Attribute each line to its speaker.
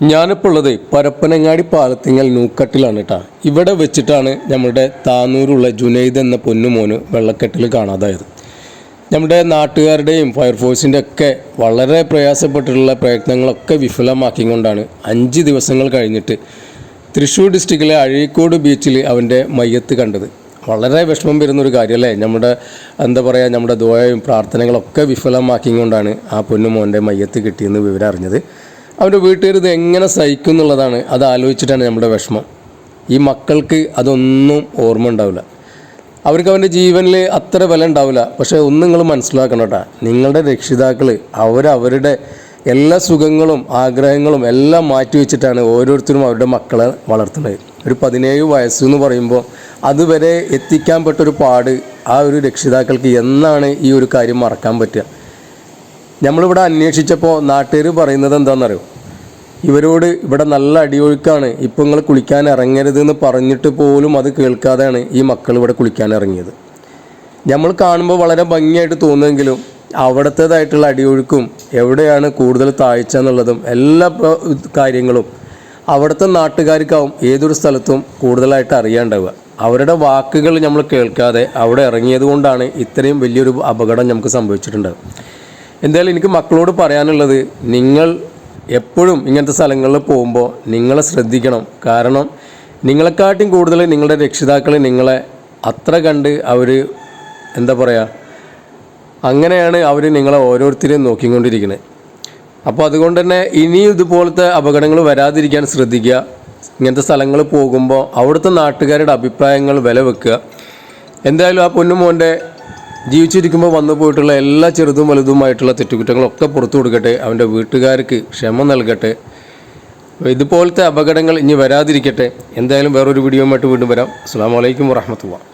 Speaker 1: ഞാനിപ്പോൾ ഉള്ളത് പരപ്പനങ്ങാടി പാലത്തിങ്ങൽ നൂക്കട്ടിലാണ് കേട്ടോ. ഇവിടെ വെച്ചിട്ടാണ് നമ്മുടെ താന്നൂരുള്ള ജുനൈദ് എന്ന പൊന്നുമോന് വെള്ളക്കെട്ടിൽ കാണാതായത്. നമ്മുടെ നാട്ടുകാരുടെയും ഫയർഫോഴ്സിൻ്റെ ഒക്കെ വളരെ പ്രയാസപ്പെട്ടിട്ടുള്ള പ്രയത്നങ്ങളൊക്കെ വിഫലമാക്കിക്കൊണ്ടാണ് 5 ദിവസങ്ങൾ കഴിഞ്ഞിട്ട് തൃശ്ശൂർ ഡിസ്ട്രിക്റ്റിലെ അഴീക്കോട് ബീച്ചിൽ അവൻ്റെ മയ്യത്ത് കണ്ടത്. വളരെ വിഷമം വരുന്നൊരു കാര്യമല്ലേ. നമ്മുടെ ദുആയും പ്രാർത്ഥനകളൊക്കെ വിഫലമാക്കിക്കൊണ്ടാണ് ആ പൊന്നുമോൻ്റെ മയ്യത്ത് കിട്ടിയെന്ന് വിവരം അറിഞ്ഞത്. അവൻ്റെ വീട്ടുകാർ ഇത് എങ്ങനെ സഹിക്കും എന്നുള്ളതാണ്. അത് ആലോചിച്ചിട്ടാണ് നമ്മുടെ വിഷമം. ഈ മക്കൾക്ക് അതൊന്നും ഓർമ്മ ഉണ്ടാവില്ല. അവർക്ക് അവൻ്റെ ജീവനിൽ അത്ര വില ഉണ്ടാവില്ല. പക്ഷേ ഒന്ന് നിങ്ങൾ മനസ്സിലാക്കണം കേട്ടോ, നിങ്ങളുടെ രക്ഷിതാക്കൾ അവരവരുടെ എല്ലാ സുഖങ്ങളും ആഗ്രഹങ്ങളും എല്ലാം മാറ്റി വെച്ചിട്ടാണ് ഓരോരുത്തരും അവരുടെ മക്കളെ വളർത്തുന്നത്. ഒരു 17 വയസ്സെന്ന് പറയുമ്പോൾ അതുവരെ എത്തിക്കാൻ പെട്ടൊരു പാട് ആ ഒരു രക്ഷിതാക്കൾക്ക് എന്നാണ് ഈ ഒരു കാര്യം മറക്കാൻ പറ്റുക? നമ്മളിവിടെ അന്വേഷിച്ചപ്പോൾ നാട്ടുകാർ പറയുന്നത് എന്താണെന്നറിയോ, ഇവരോട് ഇവിടെ നല്ല അടിയൊഴുക്കാണ്, ഇപ്പം നിങ്ങൾ കുളിക്കാൻ ഇറങ്ങരുതെന്ന് പറഞ്ഞിട്ട് പോലും അത് കേൾക്കാതെയാണ് ഈ മക്കൾ ഇവിടെ കുളിക്കാൻ ഇറങ്ങിയത്. നമ്മൾ കാണുമ്പോൾ വളരെ ഭംഗിയായിട്ട് തോന്നുമെങ്കിലും അവിടത്തേതായിട്ടുള്ള അടിയൊഴുക്കും എവിടെയാണ് കൂടുതൽ താഴ്ച എന്നുള്ളതും എല്ലാ കാര്യങ്ങളും അവിടുത്തെ നാട്ടുകാർക്കാവും ഏതൊരു സ്ഥലത്തും കൂടുതലായിട്ട് അറിയാണ്ടാവുക. അവരുടെ വാക്കുകൾ നമ്മൾ കേൾക്കാതെ അവിടെ ഇറങ്ങിയത് കൊണ്ടാണ് ഇത്രയും വലിയൊരു അപകടം നമുക്ക് സംഭവിച്ചിട്ടുണ്ടാകും. എന്തായാലും എനിക്ക് മക്കളോട് പറയാനുള്ളത്, നിങ്ങൾ എപ്പോഴും ഇങ്ങനത്തെ സ്ഥലങ്ങളിൽ പോകുമ്പോൾ നിങ്ങളെ ശ്രദ്ധിക്കണം. കാരണം നിങ്ങളെക്കാട്ടും കൂടുതൽ നിങ്ങളുടെ രക്ഷിതാക്കൾ നിങ്ങളെ അത്ര കണ്ട് അവർ അങ്ങനെയാണ് അവർ നിങ്ങളെ ഓരോരുത്തരെയും നോക്കിക്കൊണ്ടിരിക്കുന്നത്. അപ്പോൾ അതുകൊണ്ട് തന്നെ ഇനിയും ഇതുപോലത്തെ അപകടങ്ങൾ വരാതിരിക്കാൻ ശ്രദ്ധിക്കുക. ഇങ്ങനത്തെ സ്ഥലങ്ങൾ പോകുമ്പോൾ അവിടുത്തെ നാട്ടുകാരുടെ അഭിപ്രായങ്ങൾ വില വെക്കുക. എന്തായാലും ആ പൊന്നുമോൻ്റെ ജീവിച്ചിരിക്കുമ്പോൾ വന്നു പോയിട്ടുള്ള എല്ലാ ചെറുതും വലുതുമായിട്ടുള്ള തെറ്റുകുറ്റങ്ങളൊക്കെ പുറത്തു കൊടുക്കട്ടെ. അവൻ്റെ വീട്ടുകാർക്ക് ക്ഷമ നൽകട്ടെ. ഇതുപോലത്തെ അപകടങ്ങൾ ഇനി വരാതിരിക്കട്ടെ. എന്തായാലും വേറൊരു വീഡിയോയുമായിട്ട് വീണ്ടും വരാം. അസ്സലാമു അലൈക്കും വറഹ്മത്തുള്ളാഹി.